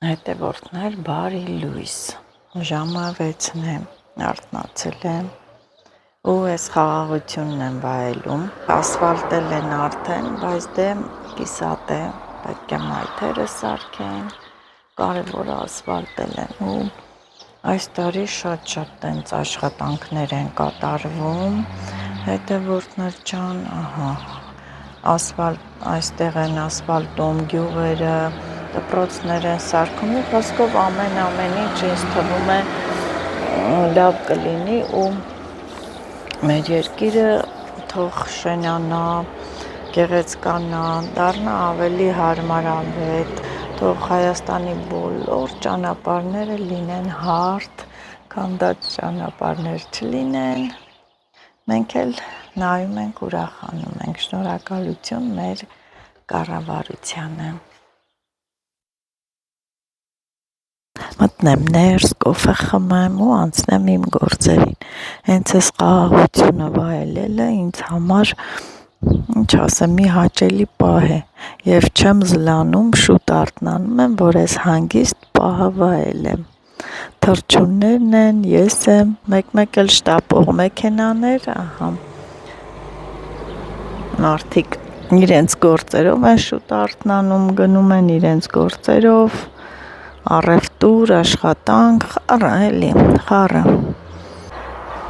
Հետևորդներ բարի լույս, ժամը 6-ն է, արթնացել եմ ու այս խաղաղությունն եմ վայելում, ասվալտել են արդեն, բայց դե կիսատ է, պետք է մայթերը սարքեն, կարևորը ասվալտել են ու այս տարի շատ տենց աշխատանքներ են կատարվում, հետևորդներ ջան, այստեղ են ասվալտում գյուղերը, դպրոցներ են սարքում, մի խոսքով ամեն ինչ ինձ թվում է լավ կլինի ու մեր երկիրը թող շենանա, գեղեցկանա, դառնա ավելի հարմարավետ, թող Հայաստանի բոլոր ճանապարհները լինեն հարթ, քանդած ճանապարհներ չլինեն, մենք էլ նայում ենք, ուրախանում ենք, շնորհակալություն մեր կառավարությանը։ Մտնեմ ներս, կոֆե խմեմ ու անցնեմ իմ գործերին։ Հենց այս խաղաղությունը վայելելը ինձ համար, ինչ ասեմ, մի հաճելի պահ է եւ չեմ զլանում, շուտ արթնանում եմ, որ այս հանգիստ պահը վայելեմ։ Թռչուններն են, ես եմ, մեկ էլ շտապող մեքենաներ, մարդիկ իրենց գործերով են շուտ արթնանում, գնում են իրենց գործերով, առևտուր, աշխատանք, խառը։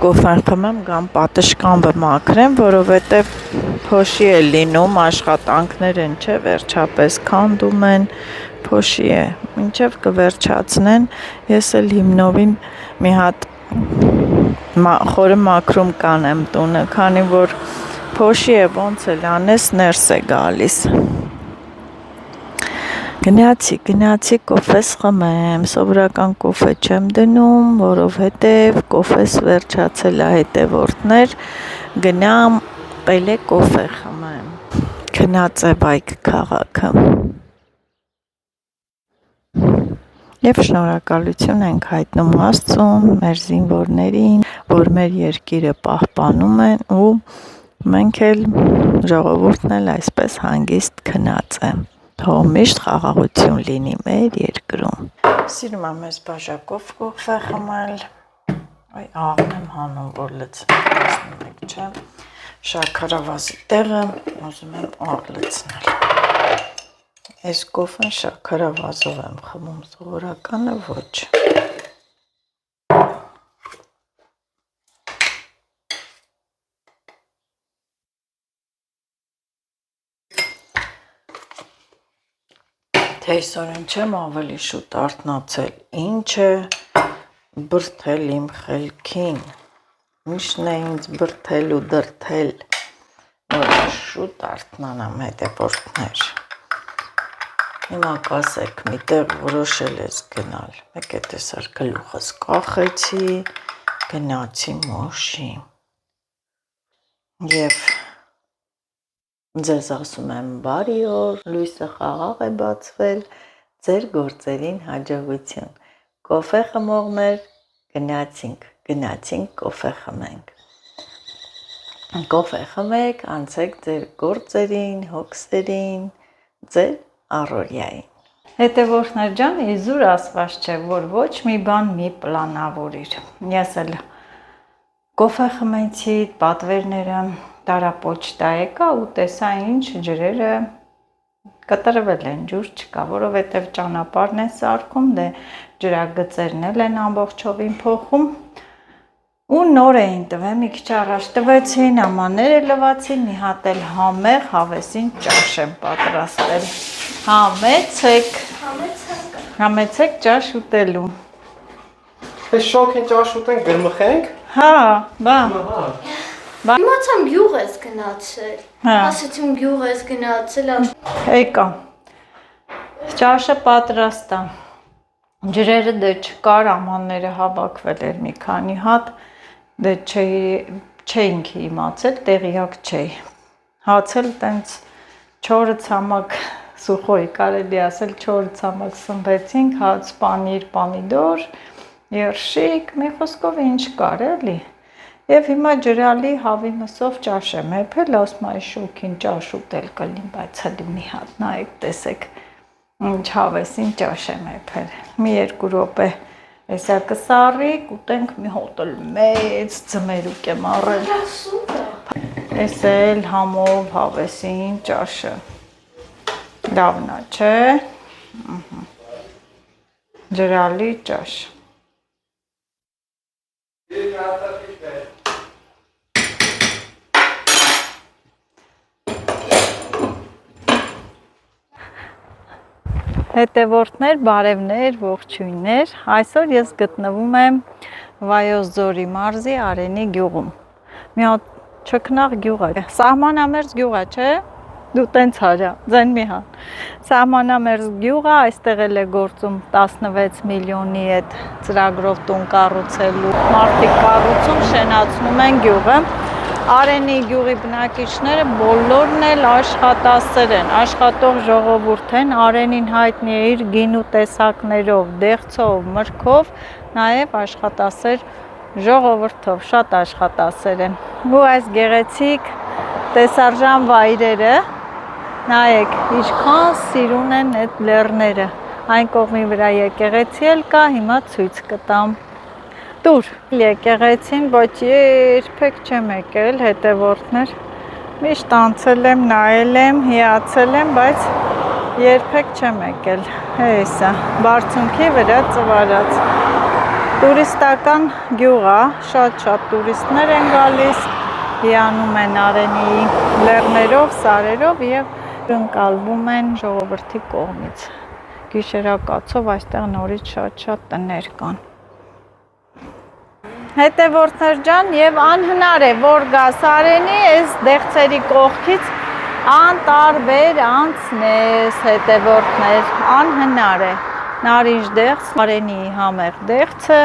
Կոֆեն խմեմ, գամ պատշգամբը մաքրեմ, որովհետև փոշի է լինում, աշխատանքներ են, չէ, վերջապես քանդում են, փոշի է, մինչև կվերջացնեն, ես էլ հիմնովին մի հատ խորը մաքրում կանեմ տունը, քանի որ փոշի է, ոնց էլ անես ներս է գալիս։ Գնացի կոֆես խմեմ, սովորական կոֆե չեմ դնում, որովհետև կոֆես վերջացել է հետևորդներ, գնամ պելե կոֆե խմեմ, քնած է բայք քաղաքը։ Եվ շնորհակալություն ենք հայտնում Աստծուն, մեր զինվորներին, որ մեր երկիրը պահպանում են ու մենք էլ ժողովուրդն էլ այսպես հանգիստ քնած է։ Թող միշտ խաղաղություն լինի մեր երկրում։ Սիրում եմ այս բաժակով կոֆե խմել, այ աղն եմ հանում, որ լցնեմ, չէ, շաքարավազի տեղը ուզում եմ աղ լցնել։ Այս կոֆեն շաքարավազով եմ խմում, սովորականը ոչ։ Այսօրեն չեմ ավելի շուտ արթնացել, ինչ է բրդել իմ խելքին, միշտն է ինձ բրդել ու դրդել, որ շուտ արթնանամ հետևորդներ։ Հիմա կասեք, միտեղ որոշել ես գնալ, մեկ է տեսար գլուխս կախեցի, գնացի մոշի և ձեզ ասում եմ բարի օր, լույսը խաղաղ է բացվել, ձեր գործերին հաջողություն, կոֆե խմողներ, գնացինք կոֆե խմենք, կոֆե խմեք, անցեք ձեր գործերին, հոգսերին, ձեր առօրյային։ Հետևորդներ ջան, իզուր ասված չէ, որ ոչ մի բան մի պլանավորիր, ես էլ կոֆե խմեցի, պատվերները տարապոչտա եկա ու տեսա ինչ ջրերը կտրվել են, ջուր չկա, որովհետև ճանապարհն է սարքում, դե ջրագծերն էլ են ամբողջովին փոխում ու նոր էին տվել, մի քիչ առաջ տվեցին, ամանները լվացին, մի հատ էլ համեղ հավեսին ճաշ եմ պատրաստել, համեցեք ճաշ ուտելու։ Այս շոգին ճաշ ուտենք, գրմխենք։ Հա, բա։ Իմացամ գյուղ ես գնացել, ասեցում գյուղ ես գնացել, Եկա, ճաշը պատրաստ է, ջրերը դե չկար, ամանները հավաքվել էր մի քանի հատ, դե չէինք իմացել, տեղյակ չէի, հացել տենց 4 ցամաք սուխոյ, կարելի ասել 4 ցամաք սնվեցինք, հաց, պանիր, պամիդոր, երշիկ, մի խոսքով ինչ կար էլի, և հիմա ջրալի հավի մսով ճաշ եմ եփել, ասում այս շոգին ճաշ ուտել կլինի, բայց հələ մի հատ նայեք տեսեք, Ինչ հավեսին ճաշ եմ եփել։ Մի 2 րոպե էսա կսառի, կուտենք մի հոտ մեծ ձմերուկ եմ առել։ Էս էլ համով հավեսին ճաշը։ Լավն է, չէ։ Ջրալի ճաշ։ Հետևորդներ, բարևներ, ողջույններ։ Այսօր ես գտնվում եմ Վայոց ձորի մարզի Արենի գյուղում։ Մի հատ չքնաղ գյուղ է։ Սահմանամերձ գյուղ է, չէ՞։ Դու տենց հարա, ձեն մի հատ։ Սահմանամերձ գյուղ է, այստեղ էլ է գործում 16 միլիոնի այդ ծրագրով տուն կառուցելու։ Մարդիկ կառուցում, շենացնում են գյուղը։ Արենի գյուղի բնակիչները բոլորն էլ աշխատասեր են, աշխատող ժողովուրդ են, Արենին հայտնի է իր գինու տեսակներով, դեղցով, մրգով, նաև աշխատասեր ժողովրդով, շատ աշխատասեր են։ Ու այս գեղեցիկ տեսարժան վայրերը, նայեք, ինչքան սիրուն են այդ լեռները, այն կողմի վրա եկեղեցի էլ կա, հիմա ցույց կտամ։ Դուր, եկեղեցին, ոչ երբեք չեմ եկել, հետևորդներ, միշտ անցել եմ, նայել եմ, հիացել եմ, բայց երբեք չեմ եկել, հեսա, բարձունքի վրա ծվարած, տուրիստական գյուղ է, շատ տուրիստներ են գալիս, հիանում են Արենի լեռներով, սարերով և ընկալվում են ժողովրդի կողմից, գիշերակացով այստեղ նորից շատ տներ կան։ Հետևորդներ ջան, եւ անհնար է, որ գաս Արենի այս դեղցերի կողքից անտարբեր անցնես, հետևորդներ, անհնար է։ Նարինջ դեղց, Արենի համեղ դեղցը,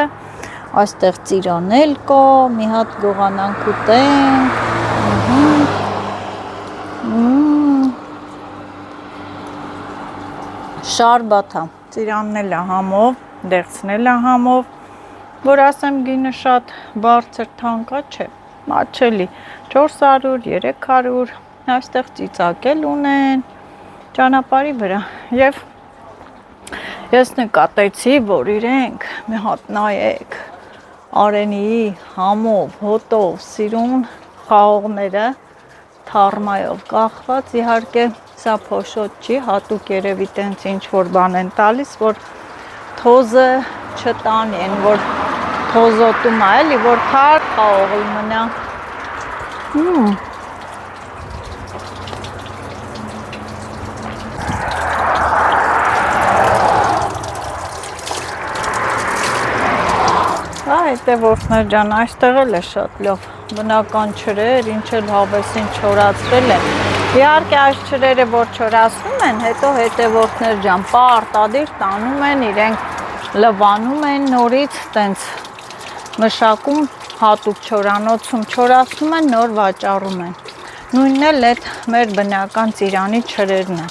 այստեղ ծիրանել կա, մի հատ գողանանք ուտենք։ Շարբաթա, ծիրանն էլ է համով, դեղցն էլ է համով, որ ասեմ գինը շատ բարձր թանկա չէ, մաչելի, 400, 300, այստեղ ծիծակել ունեն ճանապարհի վրա և ես նկատեցի, որ իրենք մի հատ նայեք Արենիի համով, հոտով, սիրուն խաղողները թարմայով կախված, իհարկե սա փոշոտ չի, հատուկ երևի տենց ինչ-որ բան են տալիս, որ թոզը չտանեն, որ թոզոտում է, էլի, որ թարմ խաղողի մնա։ Հետևորդներ ջան, այստեղ էլ է շատ լավ, բնական ջրեր, ինչ էլ հավեսին չորացրել են։ Իհարկե այս ջրերը, որ չորացնում են, հետո հետևորդներ ջան, պարտադիր տանում են, իրենք լվանում են նորից, տենց մշակում, հատուկ չորանոցում չորացնում են, նոր վաճառում են։ Նույնն էլ այդ մեր բնական ծիրանի ջրերն է,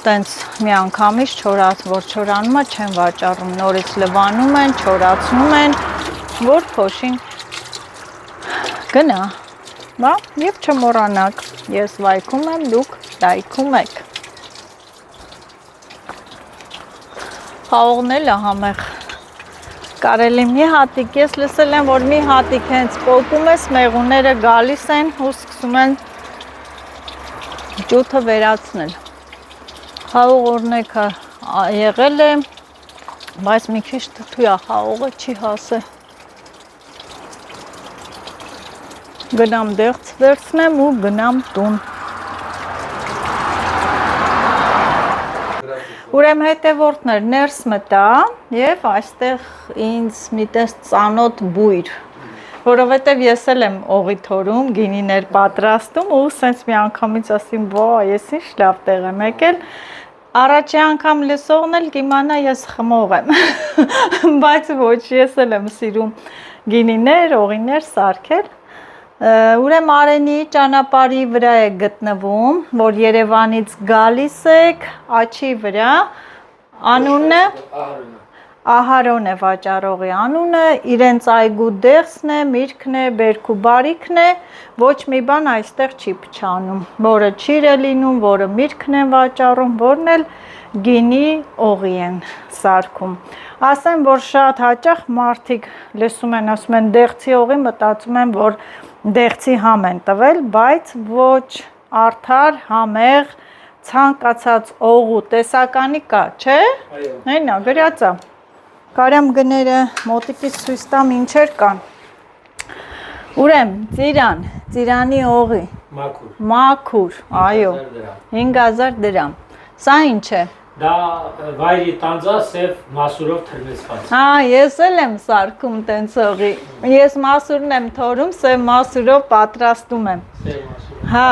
տենց միանգամից որ չորանում է, չեն վաճառում, նորից լվանում են, չորացնում են, որ փոշին գնա, և չմոռանաք, ես վայքում եմ, դուք լայքում եք։ Խաղողն էլ է համեղ, կարելի մի հատիկ, ես լսել եմ, որ մի հատիկ հենց պոկում ես, մեղուները գալիս են ու սկսում են ջութը վերացնել։ Խաղող օրնեքը եղել է, բայց մի քիչ թթու է, խաղողը չի հասել։ Գնամ դեղց վերցնեմ ու գնամ տուն։ Ուրեմն հետևորդներ ներս մտա և այստեղ ինձ մի տես ծանոթ բույր, որովհետև ես էլ եմ օղի թորում, գինիներ պատրաստում ու սենց մի անգամից ասեմ, վա, ես ինչ լավ տեղ եմ եկել, առաջի անգամ լսողն էլ կիմանա ես խմող եմ, բայց ոչ, ես էլ եմ սիրում գինիներ, օղիներ սարքել։ Ուրեմն Արենի ճանապարհի վրա է գտնվում, որ Երևանից գալիս եք, աչի վրա, անունը Ահարոն է վաճառողի անունը, իրենց այգու դեղսն է, միրգն է, բերք ու բարիքն է, ոչ մի բան այստեղ չի փչանում, որը ճիր է լինում, որը միրգն են վաճառում, որն էլ գինի օղի են սարքում։ Ասեմ, որ շատ հաճախ մարդիկ լսում են, ասում են դեղցի օղի, մտածում են, որ դեղցի համ են տվել, բայց ոչ արդար, համեղ, ցանկացած օղու տեսականի կա, չէ՞։ Այո։ Այնա գրած է։ Կարամ գները մոտիկից ցույց տամ ինչեր կան։ Ուրեմն, ծիրանի օղի, մաքուր, այո, 5000 դրամ։ Սա ինչ է։ Դա վայրի տանձա սև մասուրով թրմեցված։ Հա, ես էլ եմ սարքում տենց օղի։ Ես մասուրն եմ թորում, սև մասուրով պատրաստում եմ։ Սև մասուրով։ Հա,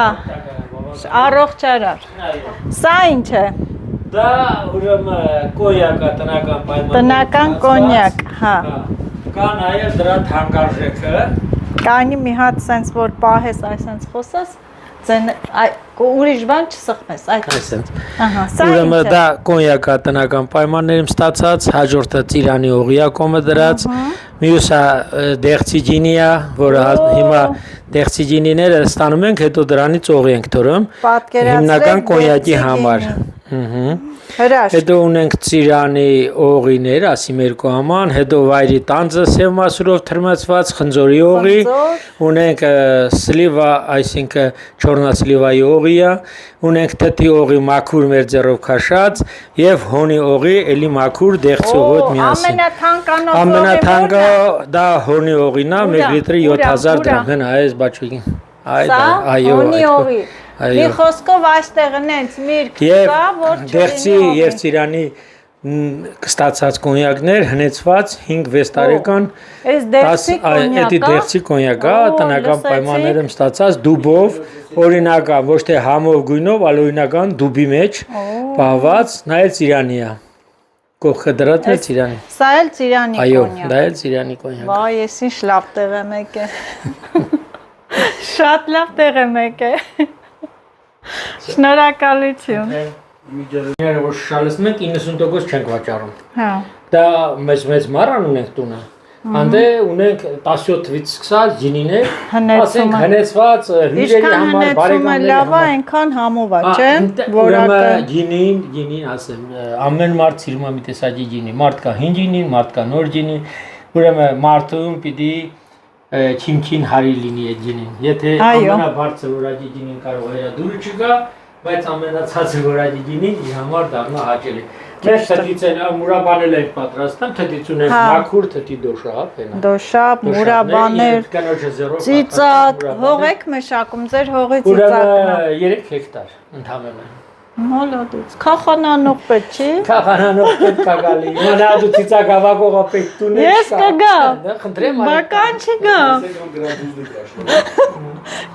առողջարար։ Սա ինչ է։ Դա ուրեմն կոնյակ է, տնական պայմաններում։ Տնական կոնյակ, հա։ Կա նաև դրա թանկարժեքը։ Կանի մի հատ սենց որ պահես, այսենց խոսես, ուրիշ բան չսխմես, Այսենց։ Ահա, սա ինչ Ուրեմն է։ դա կոնյակ է տնական պայմաններում ստացած, հաջորդը ծիրանի օղիա կոմը դրած, մյուսը դեղցի ջինի է, որը հիմա դեղցի ջինիները ստանում ենք, հետո դրանից օղի ենք թորում, հիմնական կոնյակի համար։ Հրաշք։ Հետո ունենք ծիրանի օղիներ, ասի երկու աման, հետո վայրի տանձը սև մասուրով թրմացված, խնձորի օղի, ունենք սլիվա, այսինքն չորնասլիվայի օղիա, ունենք թթի օղի մաքուր մեր ձեռով քաշած եւ հոնի օղի, էլի մաքուր դեղցի օղոտ միասին։ Ամենաթանկանոց Ամենաթանկը դա հոնի օղին է, 1 լիտրի 7000 դրամ, հենա այս բաչուկին։ Այո, հոնի օղի։ Մի խոսքով այստեղ նենց միրգ կա, որ դեղցի եւ ծիրանի ստացած կոնյակներ հնեցված 5-6 տարեկան Այս դեղցի կոնյակը, Էդի դեղցի կոնյակը տնական պայմաններում ստացած դուբով, օրինական ոչ թե համով գույնով, այլ օրինական դուբի մեջ պահված, նա էլ ծիրանի է։ Կողքը դրած է ծիրանի։ Սա էլ ծիրանի Այո, կոնյակ։ դա էլ ծիրանի կոնյակ։ Վայ, ես ինչ լավ տեղ եմ եկել։ Շատ լավ տեղ եմ եկել։ Շնորհակալություն։ Միջազգային որ շալսում ենք 90% չենք վաճառում։ Հա։ Դա մեծ մարան ունենք տունը։ Անդե ունենք 17 թվից սկսած ջինիներ, ասենք հնեցված հյուրերի համար, բարեկամների լավ է, համար։ այնքան համով է, չէ՞։ Ուրեմն ջինին ասեմ, ամեն մարդ սիրում է մի տեսակի ջինի։ Մարդ կա հին ջինի, մարդ կա նոր ջինի։ Ուրեմն մարդուն պիտի չիմքին հարի լինի այդ ջինին։ Եթե ամենաբարձր որակի ջինին կարող է դուրը չգա, բայց ամենացածր որակի ջինին իր համար դառնա հաճելի։ Մենք թթից են մուրաբանել ենք պատրաստում, թթից ունենք մաքուր թթի դոշապ, Դոշապ, մուրաբաներ, ծիծակ, հող եք մշակում, ձեր հողի ծիծակն է։ 3 հեկտար ընդամենը։ Մոլոդից, քախանանող պետք չի։ Քախանանող պետք է գալի։ Մանա դու ծիծակ ավագողը պետք տունես։ Ես կգամ։ Խնդրեմ, բա կանչի գամ։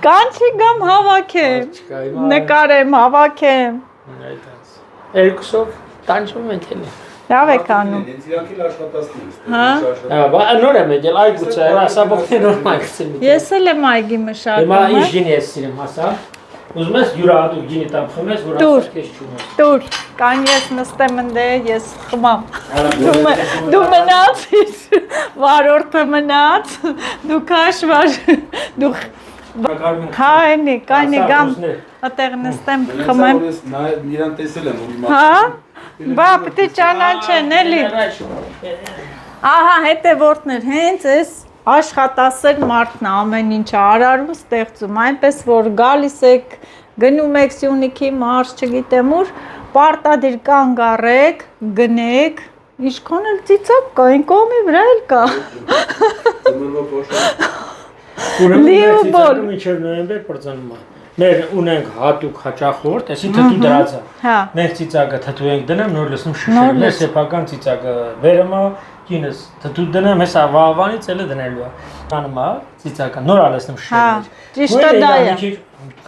Կանչի գամ հավաքեմ։ Նկարեմ, հավաքեմ։ Երկուսով տանջում ենք էլի։ Լավ եք անում։ Հա, բա նոր եմ եկել, այ գուցե հրասաբողի նորմալ գցել։ Ես էլ եմ այգի մշակում։ Հիմա ինչ ջինի ես սիրում, ասա։ Ուզում ես յուրահատուկ ջինի տամ խմես, որ ասած քեզ չունես։ Տուր, կան ես նստեմ ընդե, ես խմամ։ Դու մնացիր, վարորդը մնաց, դու քաշվար, դու հա, էնի, կայնի գամ, ատեղ նստեմ, խմեմ։ Իրան տեսել եմ, որ Հա, բա պիտի ճանաչեն, էլի։ Ահա, հետևորդներ, հենց ես աշխատասեր մարդն է, ամեն ինչ արարում, ստեղծում, այնպես որ գալիս եք, գնում եք Սյունիքի մարզ, չգիտեմ ուր, պարտադիր կանգ առեք, գնեք, ինչքան էլ ծիծակ կա, այն կողմի վրա էլ կա։ Լիուբոլ։ Մինչև նոյեմբեր պրծանում է։ Մեր ունենք հատուկ հաճախորդ, այսի թթու դրած է։ Հա։ Մենք ծիծակը թթու ենք դնում, նոր լսում շշել։ Մեր սեփական ծիծակը վերում է, կինս թթու դնում, հեսա վաղվանից էլը դնելու է։ Անում է ծիծակը, նոր ալեսնում շշել։ Հա, ճիշտը դա է։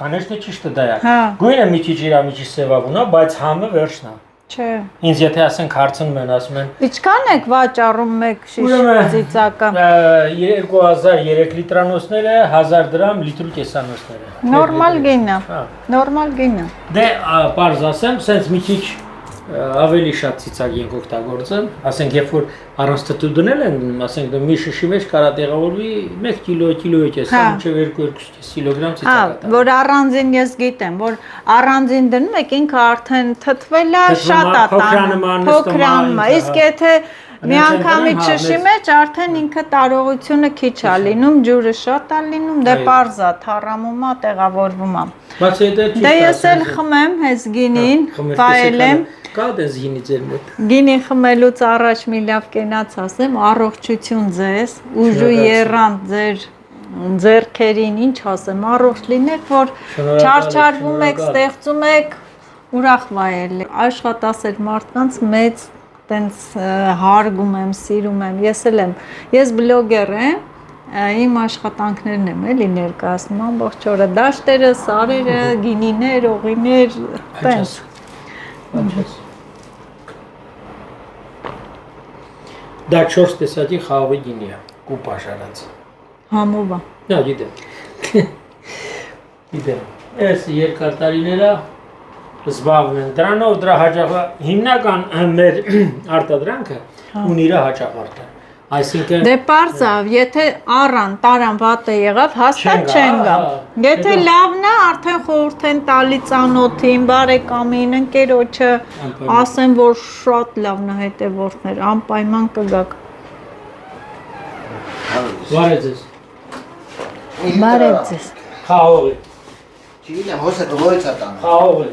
Конечно, ճիշտը դա է։ Հա։ Գույնը մի քիչ իրամիջի սևավուն է, բայց համը վերջն է։ Չէ։ Ինձ եթե ասենք հարցնում են, ասում են Ինչքան եք վաճառում մեկ շիշ ծիծակը։ 2003 լիտրանոցները, 1000 դրամ լիտրու կեսանոցները։ Նորմալ գինը։ Հա։ Նորմալ գինը։ Դե, պարզ ասեմ, սենց մի քիչ ավելի շատ ցիցակ ենք օգտագործում, ասենք երբ որ առանց թթու դնել են, ասենք մի շշի մեջ կարա տեղավորվի 1 կիլո էս, մինչև 2-2 կիլոգրամ ցիցակ։ Որ առանձին ես գիտեմ, որ առանձին դնում եք ինքը արդեն թթվել է, շատ է տանում, փոքրանում, իսկ եթե միանգամից շշի մեջ արդեն ինքը տարողությունը քիչ է լինում, ջուրը շատ է լինում, դե պարզ է, թառամում է, տեղավորվում է։ Դե ես էլ խմեմ հենց գինին, վայելեմ։ Կա դες գինի ձեր մոտ։ Գինի խմելուց առաջ մի լավ կենաց ասեմ, առողջություն ձեզ, ուժու եռանդ ձեր ձեռքերին, ինչ ասեմ, առողջ լինեք, որ չարչարվում եք, ստեղծում եք, ուրախ վայել։ Աշխատասեր մարդկանց մեծ տենց հարգում եմ, սիրում եմ, ես էլ եմ, ես բլոգեր եմ, իմ աշխատանքներն եմ էլի ներկայացնում ամբողջ օրը, դաշտերը, սարերը, գինիներ, օղիներ, տենց։ Դա 4 տեսակի խաղողի գինի է, կուպ աշարած։ Համով է։ Դա գիտեմ։ Գիտեմ։ Այս երկար տարիները զբաղվում են դրանով, դրա հաճախը հիմնական մեր արտադրանքը ունի իր հաճախորդը։ Այսինքն դե պարզ է, եթե առան, տարան վատը եղավ, հաստատ չեն գա։ Եթե լավն է, արդեն խորհուրդ են տալի ծանոթին, բարեկամին, ընկերոջը, ասեն, որ շատ լավն է հետևորդներ, անպայման կգաք։ Բարև ձեզ։ Բարև ձեզ։ Խաղողի։ Չգիտեմ, հոսը ո՞ից է տանում։ Խաղողի։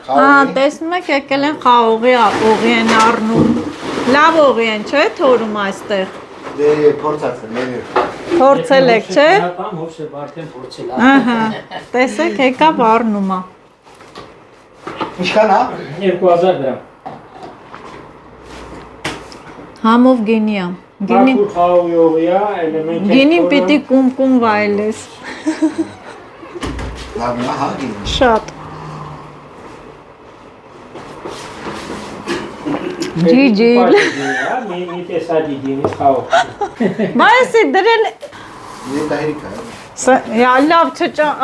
Տեսնում եք, եկել են խաղողի, օղի են առնում։ Լավ օղի են, չէ՞, թորում այստեղ։ Դե փորձած եմ։ Փորձել եք, չէ՞։ Հովսը արդեն փորձել է։ Ահա։ Տեսեք, եկավ առնում է։ Ինչքան է։ 2000 դրամ։ Համով գինի է։ Բաքուր խաղողի օղի է, էլեմենտ։ Գինին պիտի կում վայելես։ Լավն է, հա, գինի։ Շատ։ Ջիջիլ։ Մի տեսակի գինի խաղող։ Բայց դրել Դա հերիք է։ լավ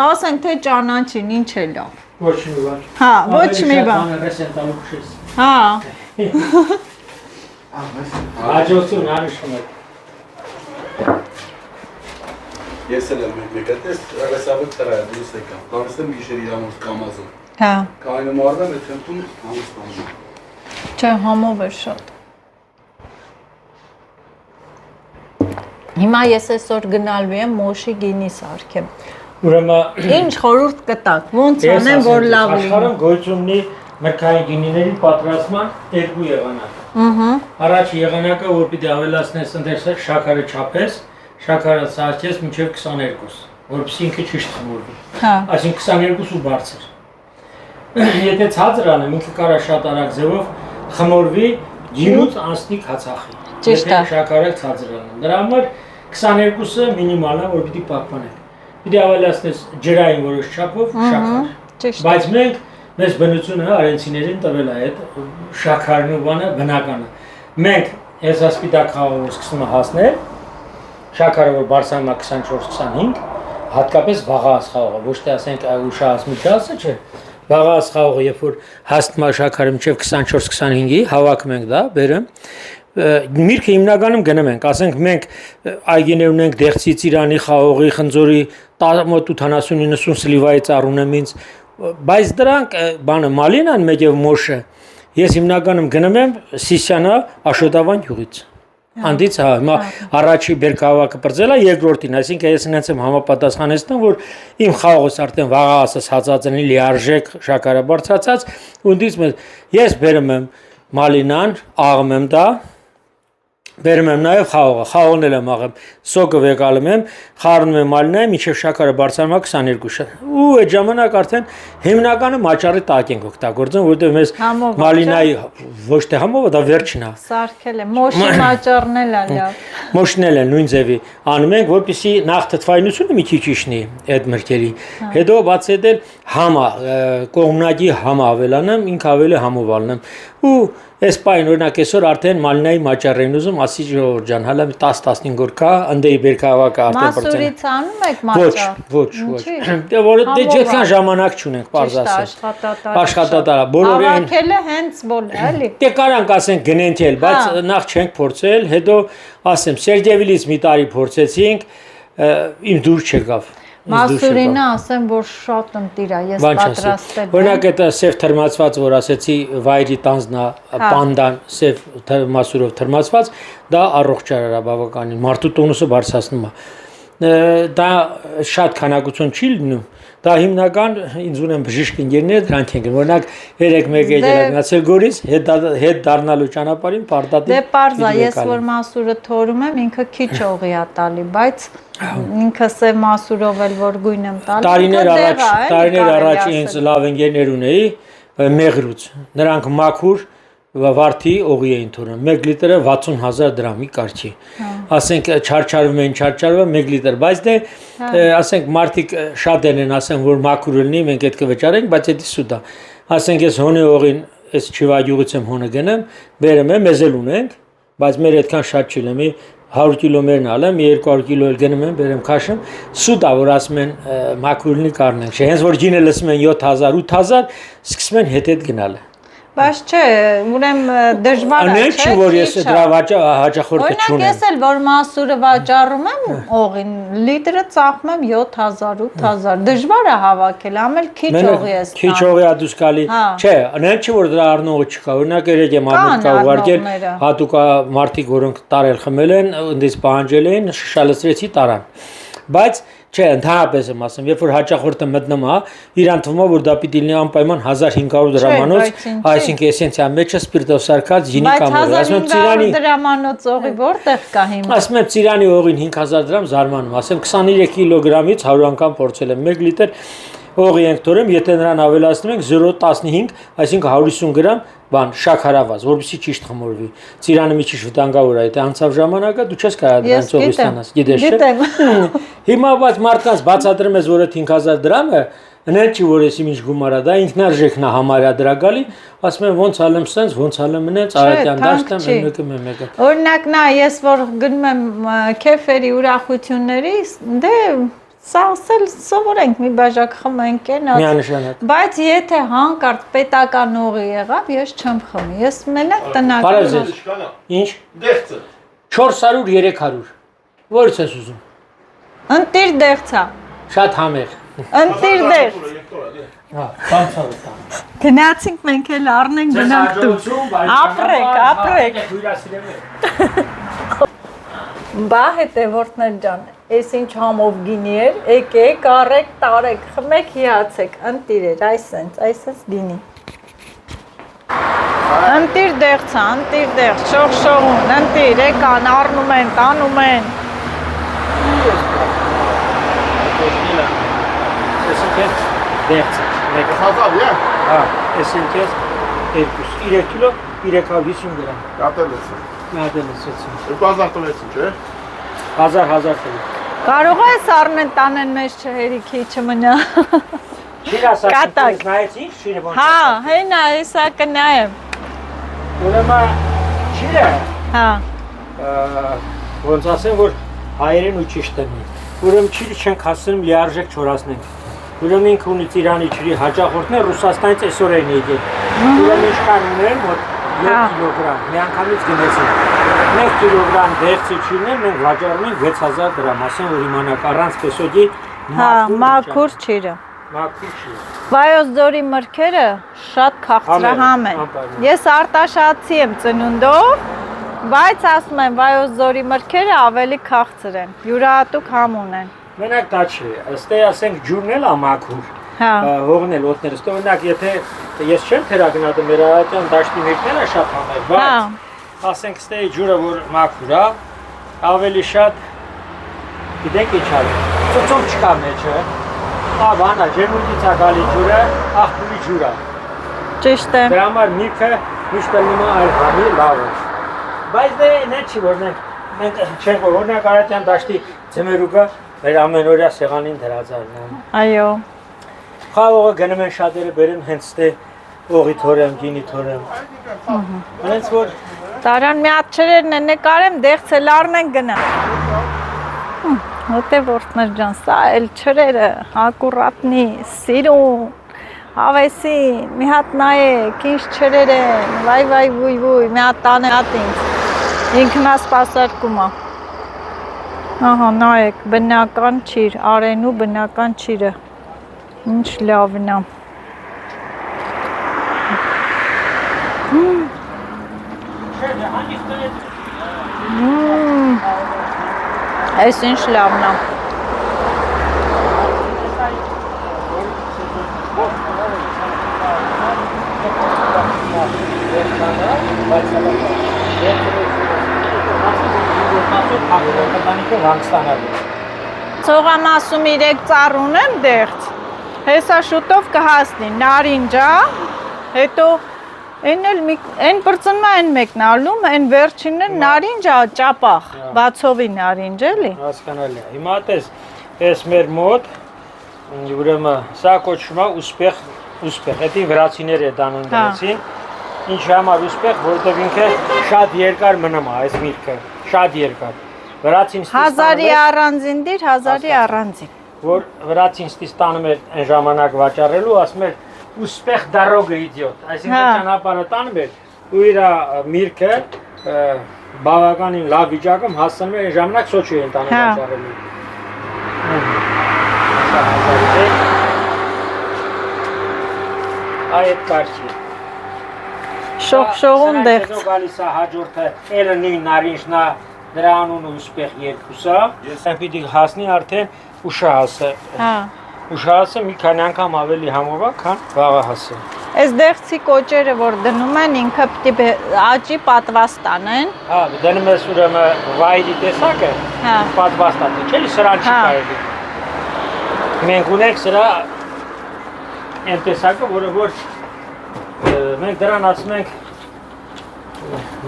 ասենք թե ճանաչին, ինչ է լավ։ Ոչ մի բան։ Հա, ոչ մի բան։ Հա։ Հաջողություն արիշում եք։ Ես էլ եմ եկել, ես ռեսավը ծրայ, դուրս եկա։ Կարծեմ գիշերի համոս կամազում։ Հա։ Կայնում արդեն այդ խնդում համոստանում։ Չէ, համով է շատ։ Հիմա ես այսօր գնալու եմ Մոշի գինի սարքեմ։ Ուրեմն Ինչ խորհուրդ կտակ, ոնց անեմ, որ լավ լինի։ Աշխարհում գոյություն ունի մրգային գինիների պատրաստման երկու եղանակ։ Առաջ եղանակը, որ պիտի ավելացնես ընթերցել շաքարը չափես, շաքարը սարքես մինչև 22, որպեսզի ինքը ճիշտ խմորվի։ Հա։ Այսինքն 22 ու բարձր։ Եթե ցածր անեմ, ինքը կարա շատ արագ ձևով խմորվի ջինուց անցնի հացախի։ Ճիշտ է։ Շաքարը ցածր անեմ։ Դրա համար 22-ը մինիմալ է, որ պիտի պահպանենք։ Պիտի ավելացնես ջրային որոշ չափով շաքար։ Ճիշտ։ Բայց մենք մեզ բնությունը արենցիներին տվել է այդ շաքարն ու բանը բնականը։ Մենք այս ասպիտակ խաղողը սկսում ենք հասնել, շաքարը որ բարձրանում է 24-25, հատկապես վաղահաս խաղողը, ոչ թե ասենք ուշահաս միջահասը չէ։ Վաղահաս խաղողը, երբ որ հասնում է շաքարը մինչև 24-25-ի, հավաքում ենք դա, բերեմ։ Միրգը հիմնականում գնում ենք, ասենք մենք այգիներ ունենք Դեղցի, Ծիրանի, Խաղողի, Խնձորի, մոտ 80-90 սլիվայի ծառ ունեմ ինձ, բայց դրանք բանը մալինան մեկ եւ մոշը ես հիմնականում գնում եմ Սիսյանա Աշոտավան գյուղից։ Անդից հա, հիմա առաջի բերքահավաքը բրձել է երկրորդին, այսինքն ես ինձ եմ համապատասխանեցնում, որ իմ խաղողս արդեն վաղահասս հացածնի լիարժեք շաքարը բարձրացած, ունդից ես բերում եմ մալինան, աղում եմ դա, բերում եմ նաև խաղողը, խաղողն էլ եմ աղում, սոկը վեկալում եմ, խառնում եմ մալինայի, մինչև շաքարը բարձրանում է 22-ը։ Ու այդ ժամանակ արդեն հիմնականում աճառի տակ ենք օգտագործում, որտեղ մեզ մալինայի ոչ թե համով, դա վերջին է։ Սարքել եմ, մոշի աճառն էլ է լավ։ Մոշն էլ է նույն ձևի անում ենք, որպեսզի նախ թթվայնությունը մի քիչ իջնի այդ մրգերի։ Հետո բացի այդ համա, կողմնակի համը ավելանամ, ինքը ավելի համով ալնեմ։ Ու այս պայն օրինակ այսօր արդեն մալինայի մաճառ են ուզում, մասի ժողովուրդ ջան, հələ 10-15 օր կա, ընդեի բերքահավաքը արդեն բրծել։ Մասուրից անում եք մաճար։ Ոչ։ Դե որ դե այդքան ժամանակ չունենք, բարձ ասել։ Աշխատատար։ Բոլորը հավաքելը հենց բոլը, էլի։ Դե կարանք ասենք գնենք էլ, բայց նախ չենք փորձել, հետո ասեմ Սերգեյվիլից մի տարի փորձեցինք, իմ դուր չեկավ։ Մասուրինը ասեմ, որ շատ ընտիր է, ես պատրաստել եմ։ Օրինակ այդ սև թրմացված, որ ասեցի վայրի տանձնա պանդան սև մասուրով թրմացված, դա առողջարար է բավականին, մարդու տոնուսը բարձրացնում է։ Դա շատ քանակություն չի լինում, դա հիմնական ինձ ունեմ բժիշկ ընկերներ դրանք են, օրինակ 3-1 եկեղեցել Գորիս, հետ դառնալու ճանապարհին Պարտադի։ Դե պարզ է, ես որ մասուրը թորում եմ, ինքը քիչ օղի է տալի, բայց ինքը սև մասուրով էլ որ գույն եմ տալի։ Տարիներ առաջ ինձ լավ ընկերներ ունեի Մեղրուց, նրանք մաքուր վարդի օղի էին թորում, 1 լիտրը 60,000 դրամի կարգի։ Ասենք չարչարվում են 1 լիտր, բայց դե ասենք մարդիկ շատ են ասեն որ մաքուր լինի, մենք այդ կվճարենք, բայց դա սուտ է։ Ասենք ես հոնի օղին, այս Չիվագյուղից եմ հոնը գնեմ, բերեմ եմ, մեզ էլ ունենք, բայց մեր այդքան շատ չի լինի, 100 կիլոմերն ալեմ, 200 կիլո էլ գնում եմ, բերեմ քաշեմ, սուտ է որ ասում են մաքուր լինի կառնենք, չէ, հենց որ ջինը լսում են 7000, 8000, սկսում են հետ գնալ։ Բայց չէ, ուրեմն դժվար է, չէ՞։ Որ ես դրա հաճախորդը չունեմ։ Օրինակ ես էլ որ մասուրը վաճառում եմ օղին, լիտրը ծախում եմ 7000, 8000, դժվար է հավաքել, ամեն քիչ օղի է ստանում։ Քիչ օղի է դուս գալի։ Չէ, նեն չի որ դրա առնողը չկա։ Օրինակ երեք եմ ամեն կա ուղարկել, հատուկա մարդիկ որոնք տարել խմել են, ընդից պահանջել են, շշալցրեցի տարան։ Բայց չէ, ընդհանրապես եմ ասում, երբ որ հաճախորդը մտնում է, իրան թվում է որ դա պիտի լինի անպայման 1500 դրամանոց, այսինքն էսենցիա մեջը սպիրտոսարկած ջինի կամ օղի։ Ասում եմ Ծիրանի դրամանոց օղի որտեղ կա հիմա։ Ասում եմ Ծիրանի օղին 5000 դրամ զարմանում, ասեմ 23 կիլոգրամից 100 անգամ փորձել եմ 1 լիտր օղի ենք թորում, եթե նրան ավելացնում ենք 0.15, այսինքն 150 գրամ բան շաքարավազ, որովհետեւ ճիշտ խմորվի։ Ծիրանը մի քիչ վտանգավոր է, եթե անցավ ժամանակը դու չես կարող դրանց օղի ստանաս, գիտես չէ։ Հիմա բայց մարդկանց բացատրում ես որ 5000 դրամը Նեն չի որ եսի ինչ գումար է, դա ինքնարժեքն է համարյա դրա գալի, ասում եմ ոնց ալեմ սենց, ոնց ալեմ նենց, Արարատյան դաշտեմ, մեկը։ Օրինակ նա ես որ գնում եմ քեֆերի ուրախությունների, դե սա ասել սովորենք մի բաժակ խմենք Միանշանակ։ Բայց եթե հանկարծ պետական օղի եղավ, ես չեմ խմի, ես մենակ տնական։ Ինչ։ Դեղցը 400-300։ Որից ես ուզում։ Ընտիր դեղցա։ Շատ համեղ։ Ընտիր դեղց։ Հա, բանցավ տան։ Գնացինք մենք էլ առնենք գնանք դու։ Ապրեք։ Բա հետևորդներ ջան, այս ինչ համով գինի էր, եկեք, առեք, տարեք, խմեք, հիացեք, ընտիրեր, այսենց գինի։ Ընտիր դեղցա, ընտիր դեղց, շողշողուն, ընտիր, եկան, առնում են, տանում են։ Այսինքն դեղցը, մեկը Հազար, է։ Հա, այսինքն 3 կիլո 350 գրամ։ Կատել ես։ Մատել ես։ 2000 տվեցին, չէ։ 1000 տվի։ Կարող ես առնեն տանեն մեզ չհերիքի չմնա։ Չիր ասած, նայեցի, շիրը ոնց։ Հա, հենա, հեսա կնայեմ։ Ուրեմն չիրը։ Հա։ Ոնց ասեմ, որ հայերեն ու ճիշտ են։ Ուրեմն չիրը չենք հասցնում լիարժեք չորացնենք։ Ուրեմն ինքը ունի Ծիրանի ջրի հաճախորդներ Ռուսաստանից այսօր են եկել։ Ուրեմն ինչքան ունեն, մոտ 2 կիլոգրամ, միանգամից գնեցին։ 1 կիլոգրամ դեղցի չիրներ մենք վաճառում ենք 6000 դրամ, ասեն որ իմանաք առանց պեսոդի մաքուր չիրը։ Մաքուր չիրը։ Վայոց ձորի մրգերը շատ քաղցրահամ են։ Ես արտաշատցի եմ ծնունդով, բայց ասում եմ Վայոց ձորի մրգերը ավելի քաղցր են, յուրահատուկ համ ունեն։ Մենակ դա չի, ըստ ասենք ջուրն էլ է մաքուր։ Հա։ Հողն էլ օդները, ըստ օրինակ եթե ես չեմ թերագնահատում մեր Արարատյան դաշտի միրգները շատ համեղ, բայց ասենք ըստ ջուրը որ մաքուր է, ավելի շատ գիտեք ինչ ա։ Ծծում չկա մեջը։ Բանա ջերմուտից է գալի ջուրը, աղբյուրի ջուր է։ Ճիշտ է։ Դրա համար միրգը միշտ լինում է այլ բանի լավ է։ Բայց դե նա չի որ մենք չենք օրինակ Արարատյան դաշտի ձմերուկը մեր ամենօրյա սեղանին դրած է։ Այո։ Խաղողը գնում են շատերը բերեն հենց դե օղի թորեմ, գինի թորեմ։ Հենց որ Տարան մի հատ չրերն են նկարեմ, դեղցել առնեն գնա։ Հոտե որդներ ջան, սա էլ չրերը, ակուրատնի, սիրուն, հավեսին, մի հատ նայեք, ինչ չրեր են, վայ վույ վույ, մի հատ տանը հատ ինձ, ինքնասպասարկում է։ Ահա, նայեք, բնական չիր, արենու բնական չիրը, ինչ լավն է։ Այս ինչ լավն է։ Ցողամասում 3 ծառ ունեմ դեղց։ Հեսա շուտով կհասնի նարինջա, հետո այն բրծնում է այն մեկն ալում, այն վերջինն է նարինջա ճապախ, բացովի նարինջ էլի։ Հասկանալի է։ Հիմա տես, այս մեր մոտ, ուրեմն սա կոչվում է ուսպեխ, դա վրացիները դան ընկերեցին։ Ինչ համար ուսպեխ, որովհետև ինքը շատ երկար մնում է այս միրգը, շատ երկար։ Վրացին Հազարի առանձին դիր, հազարի առանձին։ Որ վրացին ստանում էր այն ժամանակ վաճառելու, ասում էր ուսպեխ դարոգը իդիոտ, այսինքն ճանապարհը տանում էր ու իր միրգը բավականին լավ վիճակում հասցնում էր այն ժամանակ Սոչի են տանում վաճառելու։ Այդ կարգի։ Շողշողուն դեղց։ Հետո գալիս է հաջորդը էլը նույն նարինջնա դրա անունը ուսպեխ երկուսա, այն պիտի հասնի արդեն ուշահասը։ Ուշահասը մի քանի անգամ ավելի համով է, քան վաղահասը։ Այս դեղցի կոճերը, որ դնում են, ինքը պիտի աճի պատվաստ անեն։ Հա, դնում ես ուրեմն վայրի տեսակը, պատվաստ անեն, չէ՞ սրան չի կարելի։ Մենք ունենք սրա այն տեսակը, որը որ մենք դրան ասում ենք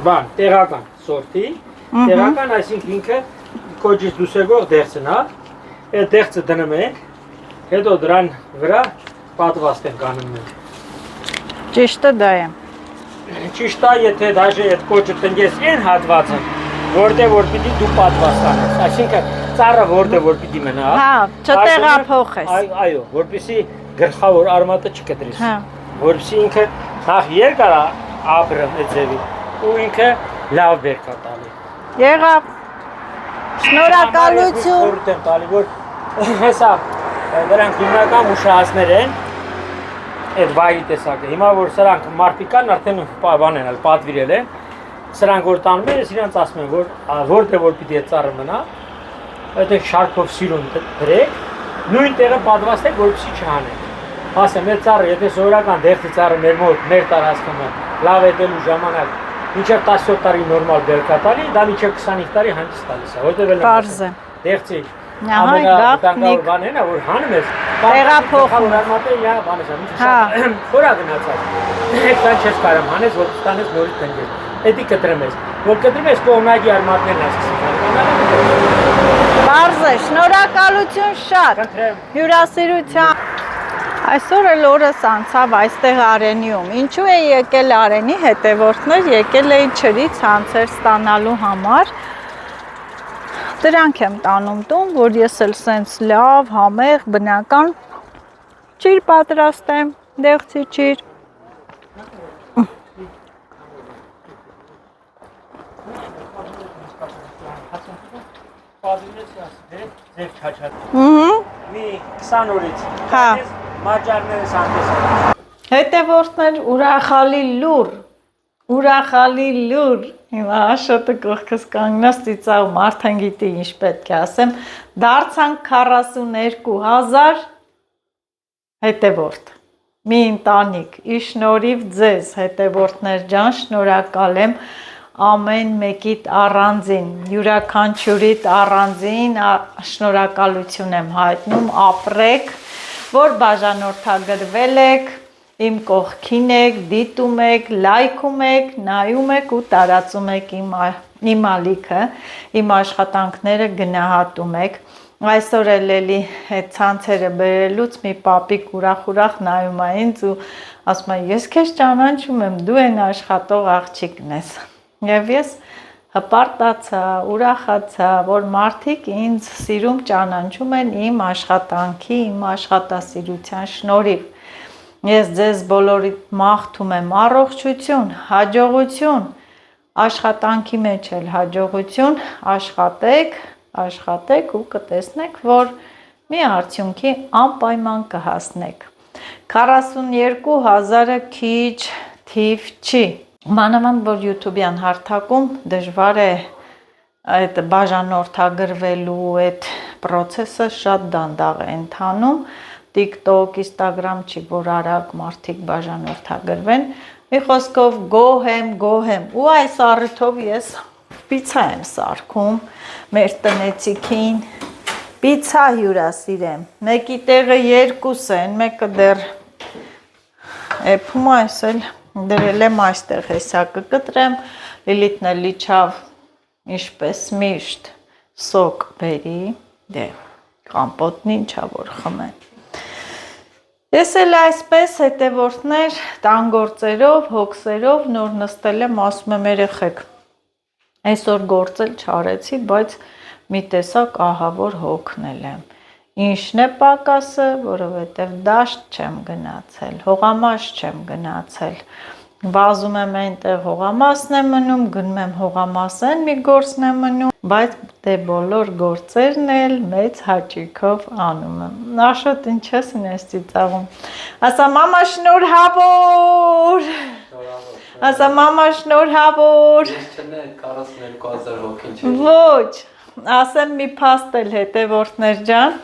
բան, տեղական սորտի, տեղական, այսինքն ինքը կոճից դուրս եկող դեղցն է, այդ դեղցը դնում ենք, հետո դրան վրա պատվաստ ենք անում ենք։ Ճիշտը դա է։ Ճիշտ է, եթե դաժե այդ կոճը տնկես այն հատվածը, որտեղ որ պիտի դու պատվաստ անես, այսինքն ծառը որտեղ որ պիտի մնա, հա, չտեղափոխես։ Այո, որպեսզի գլխավոր արմատը չկտրես։ Որպեսզի ինքը նախ երկար ապրում այդ ձևի ու ինքը լավ բերք է տալի։ Եղավ։ Շնորհակալություն։ Խորհուրդ եմ տալի, որ հեսա դրանք հիմնական ուշահասներ են այդ վայրի տեսակը։ Հիմա որ սրանք մարդիկան արդեն բան են պատվիրել են, սրանք որ տանում են, իրանց ասում են, որ որտեղ որ պիտի այդ ծառը մնա, այդտեղ շարքով սիրուն դրեք, նույն տեղը պատվաստեք, որպեսզի չհանեք։ Ասեմ, այդ ծառը, եթե սովորական դեղցի ծառը մեր մոտ, մեր տարածքում լավ էտելու ժամանակ մինչև 17 տարի նորմալ բերք է տալի, դա մինչև 25 տարի հանդիս տալիս է, որտեղ էլ Պարզ է։ Դեղցի ամենագաղտնիք բանն է, որ հանում ես, տեղափոխում արմատը իա բանես է, մինչև խորա գնացած։ Այդքան չես կարամ հանես, որ ստանես նորից տնկես։ Էդի կտրեմ ես, որ կտրեմ ես կողմնակի արմատներն ասկսի։ Պարզ է, շնորհակալություն շատ։ Հյուրասիրության Այսօր էլ օրս անցավ այստեղ Արենիում։ Ինչու է եկել Արենի հետևորդներ, եկել էին չրի ցանցեր ստանալու համար։ Դրանք եմ տանում տուն, որ ես էլ սենց լավ, համեղ, բնական ճիր պատրաստեմ, դեղցի ճիր։ Ձև չաչատ։ Մի 20 օրից։ Հա։ Մաճարները սանտեսան։ Հետևորդներ ուրախալի լուր, հիմա աշոտը կողքս կանգնած ծիծաղում, արդեն գիտի ինչ պետք է ասեմ, դարձանք 42,000 հետևորդ, մի ընտանիք, ի շնորհիվ ձեզ հետևորդներ ջան, շնորհակալ եմ ամեն մեկիդ առանձին, յուրաքանչյուրիդ առանձին շնորհակալություն եմ հայտնում, ապրեք, որ բաժանորդագրվել եք, իմ կողքին եք, դիտում եք, լայքում եք, նայում եք ու տարածում եք իմ ալիքը, իմ աշխատանքները գնահատում եք։ Այսօր էլ էլի այդ ցանցերը բերելուց մի պապիկ ուրախ նայում է ինձ ու ասում է ես քեզ ճանաչում եմ, դու այն աշխատող աղջիկն ես։ Եվ ես հպարտացա, ուրախացա, որ մարդիկ ինձ սիրում ճանաչում են իմ աշխատանքի, իմ աշխատասիրության շնորհիվ։ Ես ձեզ բոլորիդ մաղթում եմ առողջություն, հաջողություն, աշխատանքի մեջ էլ հաջողություն, աշխատեք ու կտեսնեք, որ մի արդյունքի անպայման կհասնեք։ 42,000-ը քիչ թիվ չի։ Մանավանդ որ YouTube-յան հարթակում դժվար է այդ բաժանորդագրվելու այդ process-ը շատ դանդաղ է ընթանում, TikTok, Instagram չի, որ արագ մարդիկ բաժանորդագրվեն։ Մի խոսքով գոհ եմ, ու այս առիթով ես պիցա եմ սարքում մեր տնեցիքին, պիցա հյուրասիրեմ, մեկի տեղը 2 են, մեկը դեռ էփում այս էլ դրել եմ այստեղ հեսակը կտրեմ, Լիլիթն էլ իջավ ինչպես միշտ սոկ բերի, դե կամպոտն ինչա որ խմեն։ Ես էլ այսպես հետևորդներ տան գործերով, հոգսերով նոր նստել եմ, ասում եմ երեխեք, այսօր գործել չարեցի, բայց մի տեսակ ահավոր հոգնել եմ։ Ինչն է պակասը, որովհետև դաշտ չեմ գնացել, հողամաս չեմ գնացել, վազում եմ այնտեղ հողամասն է մնում, գնում եմ հողամասեն մի գործն է մնում, բայց դե բոլոր գործերն էլ մեծ հաճույքով անում եմ։ Աշոտ ինչ ես ինձ ծիծաղում։ Ասա մամա շնորհավոր։ Ասա մամա շնորհավոր։ Ես չնե 42,000 հոգին չէ։ Ոչ, ասեմ մի փաստ էլ հետևորդներ ջան։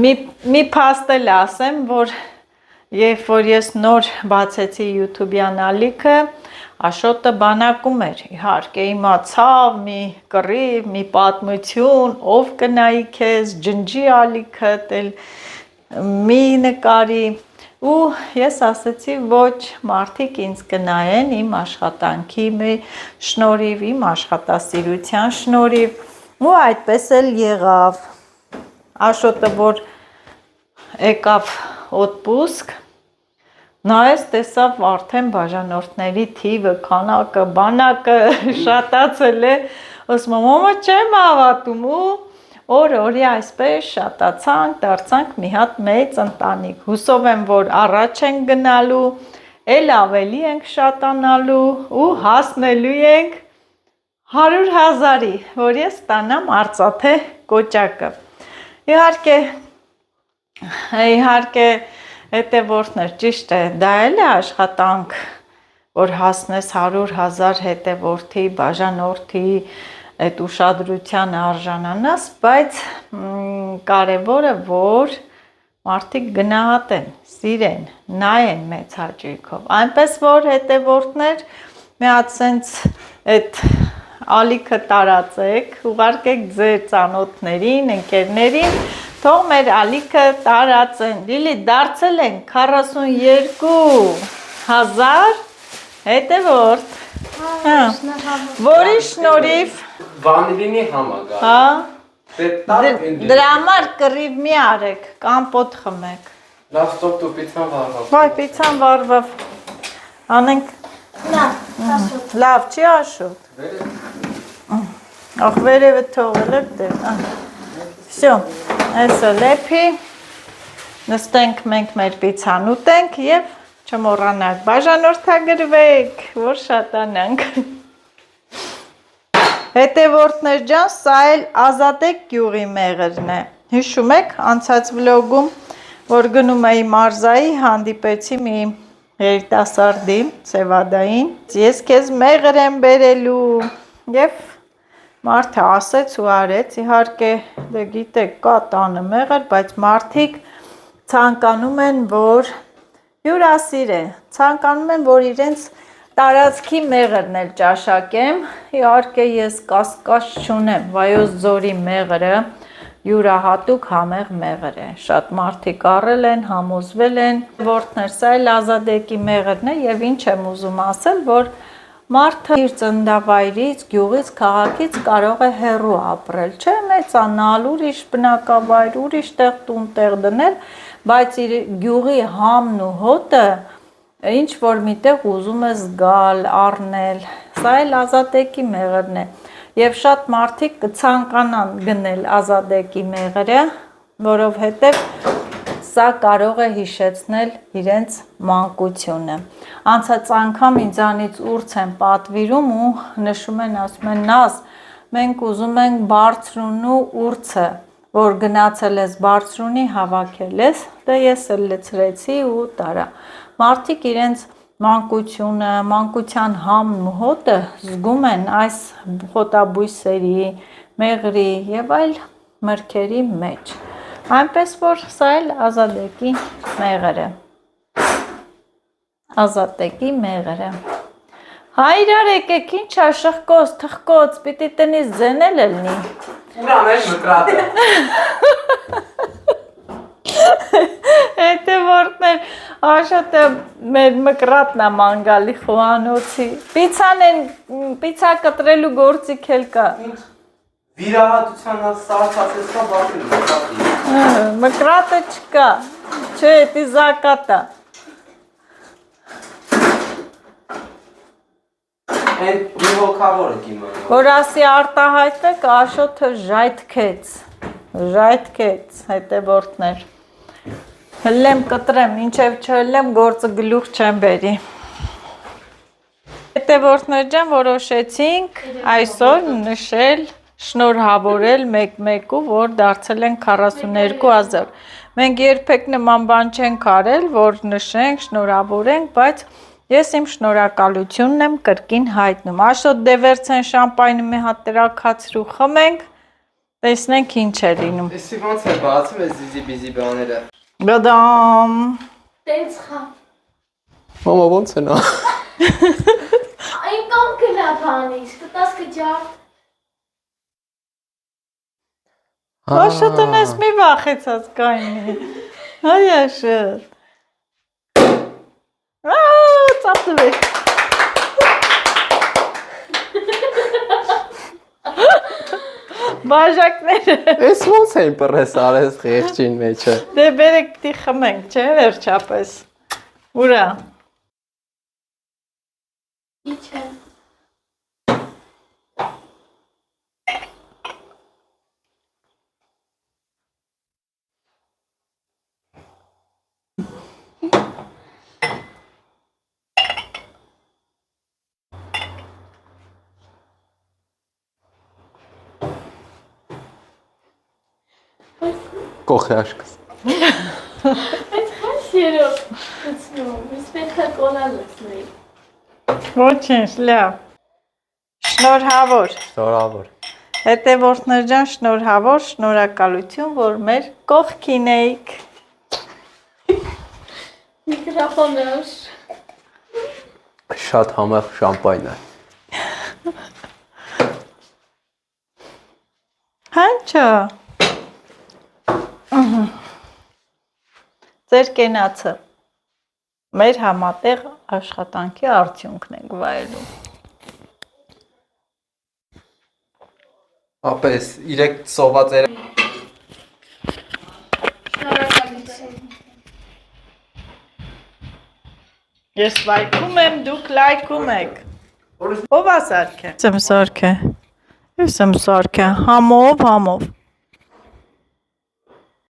Մի փաստ էլ ասեմ, որ երբ որ ես նոր բացեցի YouTube-յան ալիքը, Աշոտը բանակում էր, իհարկե իմացավ, մի կռիվ, մի պատմություն, ով կնայի քեզ, ջնջի ալիքդ, մի նկարի, ու ես ասեցի, ոչ, մարդիկ ինձ կնայեն իմ աշխատանքի շնորհիվ, իմ աշխատասիրության շնորհիվ, ու այդպես էլ եղավ։ Աշոտը որ եկավ օդպուսկ, նայեց տեսավ արդեն բաժանորդների թիվը, քանակը, բանակը շատացել է, ասում եմ, մամա չեմ հավատում, ու օր-օրի այսպես շատացանք, դարձանք մի հատ մեծ ընտանիք։ Հուսով եմ, որ առաջ ենք գնալու, էլ ավելի ենք շատանալու ու հասնելու ենք 100,000-ի, որ ես ստանամ արծաթե կոճակը։ Իհարկե հետևորդներ, ճիշտ է, դա էլ է աշխատանք, որ հասնես 100,000 հետևորդի, բաժանորդի, այդ ուշադրության արժանանաս, բայց կարևորը, որ մարդիկ գնահատեն, սիրեն, նայեն մեծ հաճույքով։ Այնպես որ հետևորդներ, մի հատ սենց այդ ալիքը տարածեք, ուղարկեք ձեր ծանոթներին, ընկերներին, թող մեր ալիքը տարածեն։ Լիլի, դարձել են 42,000 հետևորդ։ Որի շնորհիվ Վանիլինի համագա։ հա դրա համար կռիվ մի արեք, կամպոտ խմեք։ Լավ, ստոպ դու պիցան վառվավ։ Վայ, պիցան վառվավ։ Անենք լավ չի Աշոտ։ Ախ վերևը թողել եք դեր։ Всё, այսը լեփի։ Նստենք մենք մեր պիցան ուտենք եւ չմոռանաք բաժանորդագրվեք, որ շատանանք։ Հետևորդներ ջան, սա էլ Ազատեք գյուղի մեղրն է։ Հիշում եք անցած վլոգում, որ գնում էի մարզայի, հանդիպեցի մի երիտասարդի, Սևադային, ես քեզ մեղր եմ բերելու եւ մարդը ասեց ու արեց, իհարկե դե գիտեք կա տանը մեղր, բայց մարդիկ ցանկանում են, որ հյուրասիրեն, ցանկանում են, որ իրենց տարածքի մեղրն էլ ճաշակեմ, իհարկե ես կասկած չունեմ, Վայոց ձորի մեղրը յուրահատուկ համեղ մեղր է, շատ մարդիկ առել են, համոզվել են, որդներ, սա էլ Ազատեկի մեղրն է եւ ինչ եմ ուզում ասել, որ մարդը իր ծննդավայրից, գյուղից, քաղաքից կարող է հեռու ապրել, չէ, մեծանալ, ուրիշ բնակավայր, ուրիշ տեղ տուն տեղ դնել, բայց իր գյուղի համն ու հոտը ինչ որ միտեղ ուզում է զգալ, առնել, սա էլ Ազատեկի մեղրն է։ Եվ շատ մարդիկ կցանկանան գնել Ազատեկի մեղրը, որովհետև սա կարող է հիշեցնել իրենց մանկությունը։ Անցած անգամ ինձանից ուրց են պատվիրում ու նշում են, ասում են Նազ, մենք ուզում ենք բարձրունու ուրցը, որ գնացել ես բարձրունի հավաքել ես, դե ես էլ լցրեցի ու տարա։ Մարդիկ իրենց մանկությունը, մանկության համն ու հոտը զգում են այս խոտաբույսերի, մեղրի եւ այլ մրգերի մեջ։ Այնպես որ սա էլ Ազատեկի մեղրը։ Ազատեկի մեղրը։ Հայրար եկեք, ինչ է շղկոց, թխկոց, պիտի տնից ձենել ելնի։ Ուրան է մկրատը։ Եթե որտներ Աշոտը մեր մկրատնա մանգալի խոհանոցի։ Պիցա կտրելու գործիք էլ կա։ Վիրահատության սարսափեց կա բացի։ Մկրատը չկա։ Չէ, դա զակատ է։ Այն հոգավորը կիմանա։ Որ ասի արտահայտվեք, Աշոտը ժայթքեց, հետևորդներ։ Հլեմ կտրեմ, ինչև չհլեմ, գործը գլուխ չեմ բերի։ Հետևորդներ ջան, որոշեցինք այսօր նշել, շնորհավորել մեկ-մեկու, որ դարձել են 42,000։ Մենք երբեք նման բան չենք արել, որ նշենք, շնորհավորենք, բայց ես իմ շնորհակալությունն եմ կրկին հայտնում։ Աշոտ դե վերցեն շամպայնը մի հատ տրաքացրու խմենք, տեսնենք ինչ է լինում։ Էսի ոնց է բացում այս զիզի-բիզի բաները։ Գդամ։ Տենց խա։ Մամա ոնց է նա։ Այն կամ գնա բանից, կտաս կջար։ Աշոտն ես մի վախեցած կայնի։ Հայ Աշոտ։ Ծապտվեք։ Բաժակները։ Էս ոնց են պրես արես խեղճին մեջը։ Դե բերեք պիտի խմենք, չէ՞ վերջապես։ Ուրա։ Ինչ է։ Կողի աշկս։ Այդ քաշ երով լցնում, ես պետք է կոլա լցնեի։ Ոչինչ, լավ։ Շնորհավոր։ Շնորհավոր։ Հետևորդներ ջան, շնորհավոր, շնորհակալություն, որ մեր կողքին էիք։ Միկրոֆոններ։ Շատ համեղ շամպայն է։ Հանչա։ Ձեր կենացը մեր համատեղ աշխատանքի արդյունքն ենք վայելում։ Ապես 3 սոված էր։ Ես լայքում եմ, դուք լայքում եք։ Ո՞վ է սարքե։ Ես եմ սարքե։ Համով։